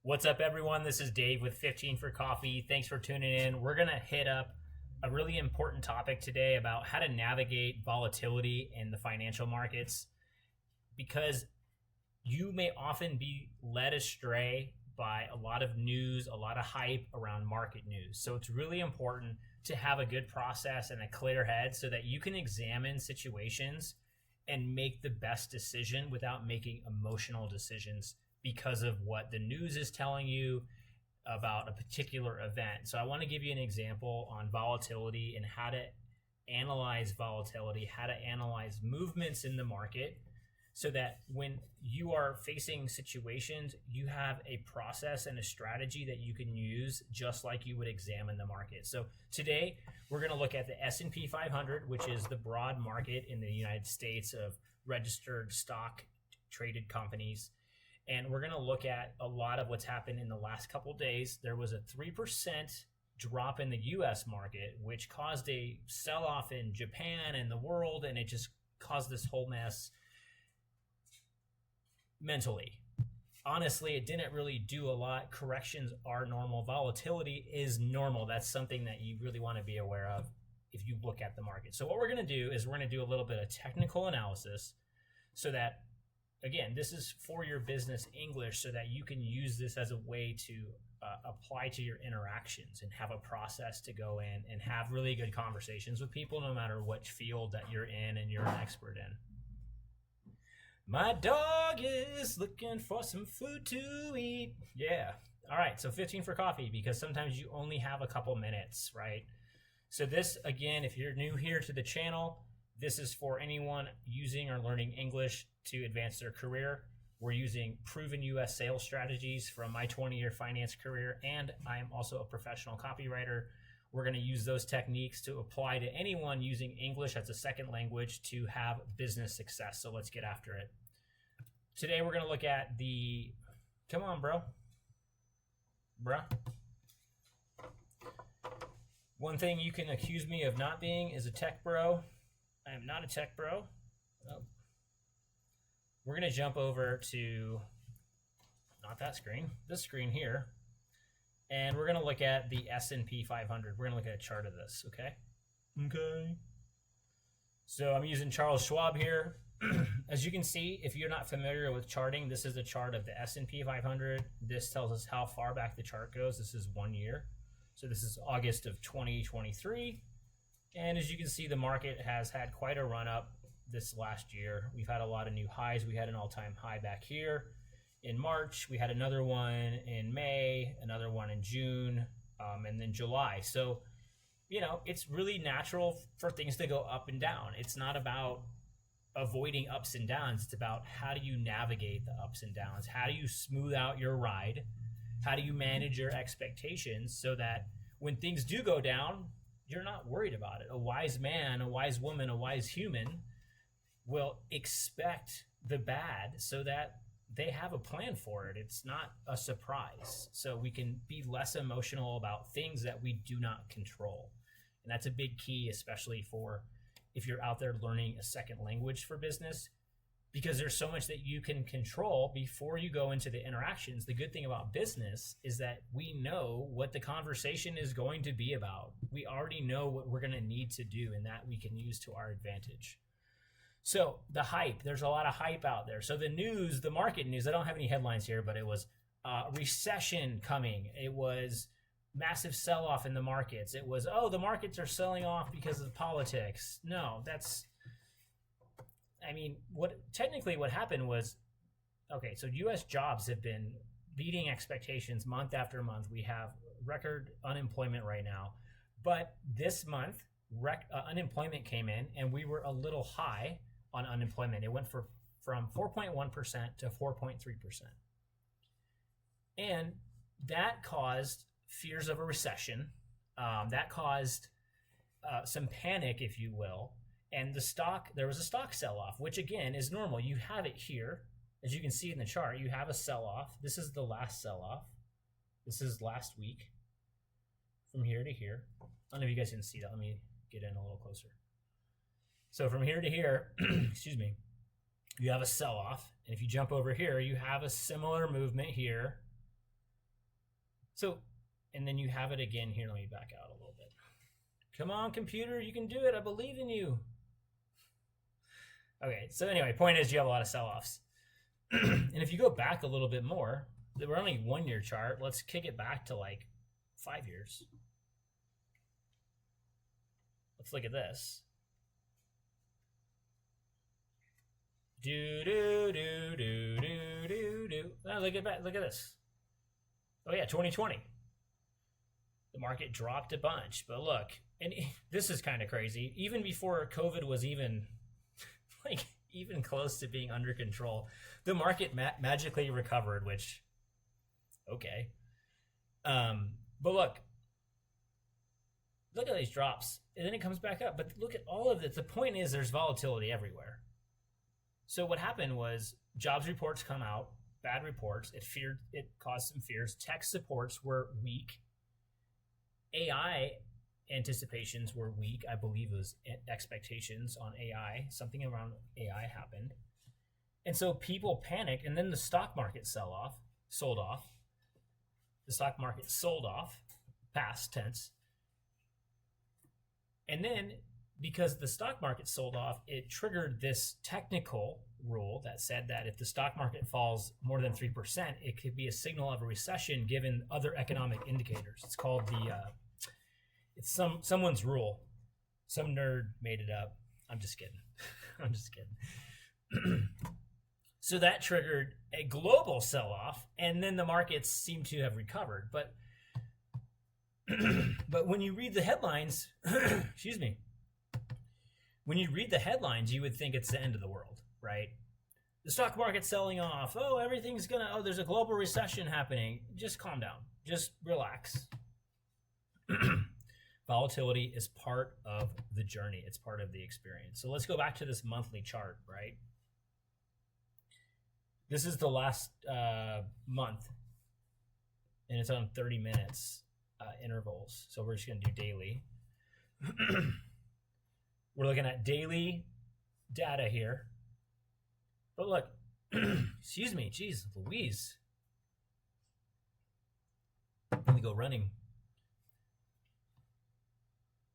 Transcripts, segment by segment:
What's up, everyone? This is Dave with 15 for Coffee. Thanks for tuning in. We're going to hit up a really important topic today about how to navigate volatility in the financial markets because you may often be led astray by a lot of news, a lot of hype around market news. So it's really important to have a good process and a clear head so that you can examine situations and make the best decision without making emotional decisions because of what the news is telling you about a particular event. So I want to give you an example on volatility and how to analyze volatility, how to analyze movements in the market so that when you are facing situations, you have a process and a strategy that you can use just like you would examine the market. So today we're going to look at the S&P 500, which is the broad market in the United States of registered stock traded companies. And we're going to look at a lot of what's happened in the last couple of days. There was a 3% drop in the US market, which caused a sell-off in Japan and the world, and it just caused this whole mess mentally. Honestly, it didn't really do a lot. Corrections are normal. Volatility is normal. That's something that you really want to be aware of if you look at the market. So what we're going to do is we're going to do a little bit of technical analysis so that, again, this is for your business English so that you can use this as a way to apply to your interactions and have a process to go in and have really good conversations with people no matter which field that you're in and you're an expert in. My dog is looking for some food to eat. Yeah. All right. So 15 for coffee because sometimes you only have a couple minutes, right? So this, again, if you're new here to the channel, this is for anyone using or learning English to advance their career. We're using proven U.S. sales strategies from my 20-year finance career, and I am also a professional copywriter. We're going to use those techniques to apply to anyone using English as a second language to have business success. So let's get after it. Today we're going to look at the... Come on, bro. Bruh. One thing you can accuse me of not being is a tech bro. I am not a tech bro. Oh. We're going to jump over to, not that screen, this screen here. And we're going to look at the S&P 500. We're going to look at a chart of this, okay? Okay. So I'm using Charles Schwab here. As you can see, if you're not familiar with charting, this is a chart of the S&P 500. This tells us how far back the chart goes. This is 1 year. So this is August of 2023. And as you can see, the market has had quite a run up this last year. We've had a lot of new highs. We had an all-time high back here in March. We had another one in May, another one in June, and then July. So, you know, it's really natural for things to go up and down. It's not about avoiding ups and downs. It's about how do you navigate the ups and downs? How do you smooth out your ride? How do you manage your expectations so that when things do go down, you're not worried about it? A wise man, a wise woman, a wise human will expect the bad so that they have a plan for it. It's not a surprise. So we can be less emotional about things that we do not control. And that's a big key, especially for if you're out there learning a second language for business, because there's so much that you can control before you go into the interactions. The good thing about business is that we know what the conversation is going to be about. We already know what we're going to need to do, and that we can use to our advantage. So the hype, there's a lot of hype out there. So the news, the market news, I don't have any headlines here, but it was recession coming. It was massive sell-off in the markets. It was, oh, the markets are selling off because of politics. No, that's... I mean, what happened was, okay, so U.S. jobs have been beating expectations month after month. We have record unemployment right now. But this month, unemployment came in, and we were a little high on unemployment. It went from 4.1% to 4.3%. And that caused fears of a recession. That caused some panic, if you will. And there was a stock sell-off, which again is normal. You have it here. As you can see in the chart, you have a sell-off. This is the last sell-off. This is last week from here to here. I don't know if you guys can see that. Let me get in a little closer. So from here to here, excuse me, you have a sell-off. And if you jump over here, you have a similar movement here So, and then you have it again here. Let me back out a little bit. Come on, computer, you can do it. I believe in you. Okay, so anyway, point is you have a lot of sell-offs. And if you go back a little bit more, we're only 1 year chart. Let's kick it back to like 5 years. Let's look at this. Look at this. Oh yeah, 2020. The market dropped a bunch, but look, and this is kind of crazy. Even before COVID was even even close to being under control, the market magically recovered. Which, okay, but look at these drops, and then it comes back up. But look at all of it. The point is, there's volatility everywhere. So what happened was jobs reports come out, bad reports. It caused some fears. Tech supports were weak. AI anticipations were weak. I believe it was expectations on AI. Something around AI happened. And so people panicked, and then the stock market sold off. The stock market sold off, past tense. And then because the stock market sold off, it triggered this technical rule that said that if the stock market falls more than 3%, it could be a signal of a recession given other economic indicators. It's called it's someone's rule. Some nerd made it up. I'm just kidding. I'm just kidding. So that triggered a global sell-off, and then the markets seem to have recovered. But when you read the headlines, excuse me, when you read the headlines, you would think it's the end of the world, right? The stock market's selling off. Oh, there's a global recession happening. Just calm down. Just relax. Volatility is part of the journey. It's part of the experience. So let's go back to this monthly chart, right? This is the last month, and it's on 30 minutes intervals. So we're just going to do daily. We're looking at daily data here. But look, excuse me, geez, Louise. Let me go running.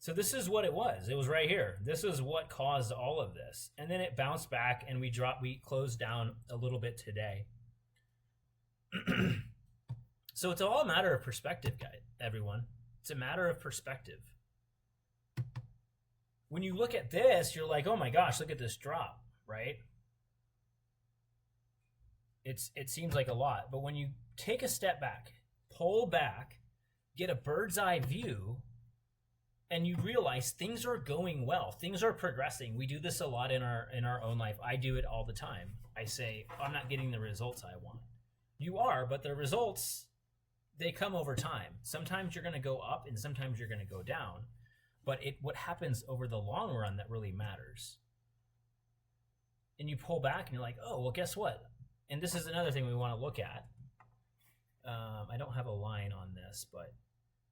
So this is what it was. It was right here. This is what caused all of this. And then it bounced back, and we closed down a little bit today. So it's all a matter of perspective, guys, everyone. It's a matter of perspective. When you look at this, you're like, oh my gosh, look at this drop, right? It seems like a lot. But when you take a step back, pull back, get a bird's eye view, and you realize things are going well, things are progressing. We do this a lot in our own life. I do it all the time. I say, I'm not getting the results I want. You are, but the results, they come over time. Sometimes you're going to go up, and sometimes you're going to go down. But what happens over the long run that really matters. And you pull back, and you're like, oh, well, guess what? And this is another thing we want to look at. I don't have a line on this, but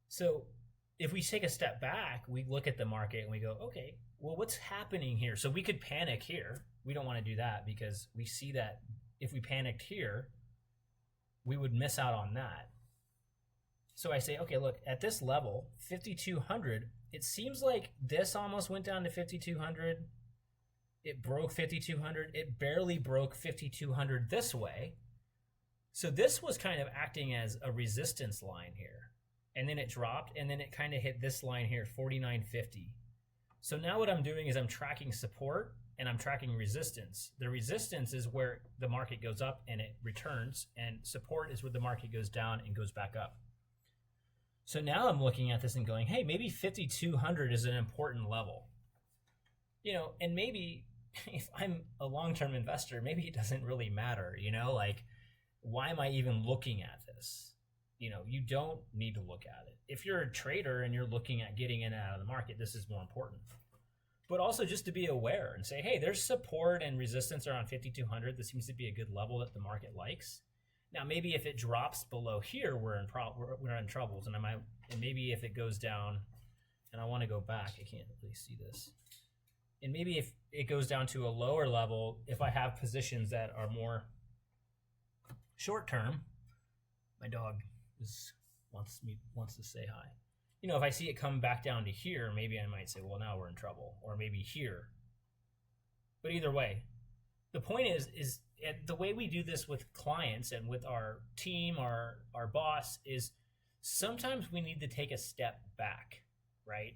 so if we take a step back, we look at the market and we go, okay, well, what's happening here? So we could panic here. We don't want to do that because we see that if we panicked here, we would miss out on that. So I say, okay, look, at this level, 5,200, it seems like this almost went down to 5,200. It broke 5,200. It barely broke 5,200 this way. So this was kind of acting as a resistance line here. And then it dropped, and then it kind of hit this line here, 49.50. So now what I'm doing is I'm tracking support, and I'm tracking resistance. The resistance is where the market goes up and it returns, and support is where the market goes down and goes back up. So now I'm looking at this and going, hey, maybe 5,200 is an important level. You know, and maybe if I'm a long-term investor, maybe it doesn't really matter, you know, like, why am I even looking at this? You know, you don't need to look at it. If you're a trader and you're looking at getting in and out of the market, this is more important. But also just to be aware and say, hey, there's support and resistance around 5,200. This seems to be a good level that the market likes. Now, maybe if it drops below here, we're in troubles. And maybe if it goes down, and I want to go back, I can't really see this. And maybe if it goes down to a lower level, if I have positions that are more short term, my dog is wants to say hi. You know, if I see it come back down to here, maybe I might say, well, now we're in trouble, or maybe here. But either way, the point is the way we do this with clients and with our team, our boss, is sometimes we need to take a step back, right?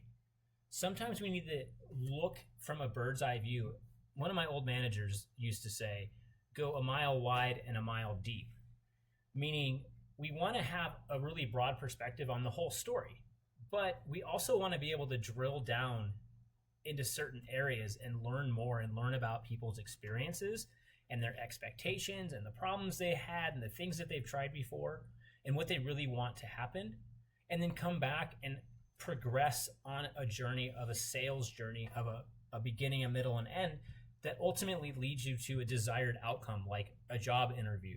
Sometimes we need to look from a bird's eye view. One of my old managers used to say, go a mile wide and a mile deep, meaning we want to have a really broad perspective on the whole story, but we also want to be able to drill down into certain areas and learn more and learn about people's experiences and their expectations and the problems they had and the things that they've tried before and what they really want to happen, and then come back and progress on a journey of a sales journey of a beginning, a middle, and end that ultimately leads you to a desired outcome, like a job interview,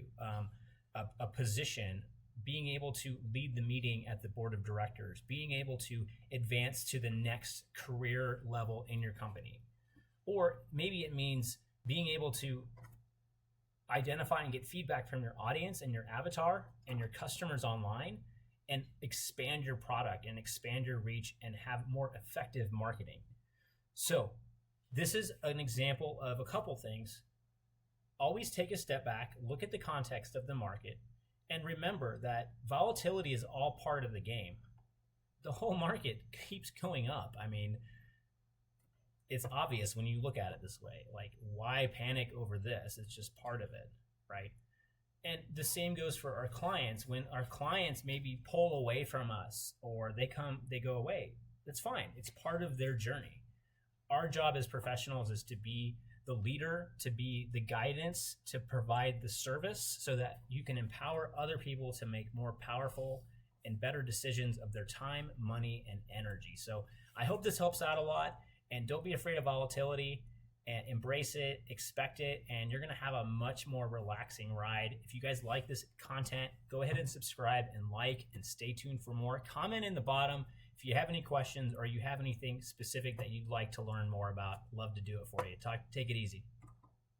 a position, being able to lead the meeting at the board of directors, being able to advance to the next career level in your company. Or maybe it means being able to identify and get feedback from your audience and your avatar and your customers online and expand your product and expand your reach and have more effective marketing. So this is an example of a couple things. Always take a step back, look at the context of the market, and remember that volatility is all part of the game. The whole market keeps going up. I mean, it's obvious when you look at it this way. Like, why panic over this? It's just part of it, right? And the same goes for our clients. When our clients maybe pull away from us or they go away, that's fine. It's part of their journey. Our job as professionals is to be the leader, to be the guidance, to provide the service so that you can empower other people to make more powerful and better decisions of their time, money, and energy. So I hope this helps out a lot, and don't be afraid of volatility, and embrace it, expect it, and you're gonna have a much more relaxing ride. If you guys like this content, go ahead and subscribe and like, and stay tuned for more. Comment in the bottom if you have any questions or you have anything specific that you'd like to learn more about. Love to do it for you. Take it easy.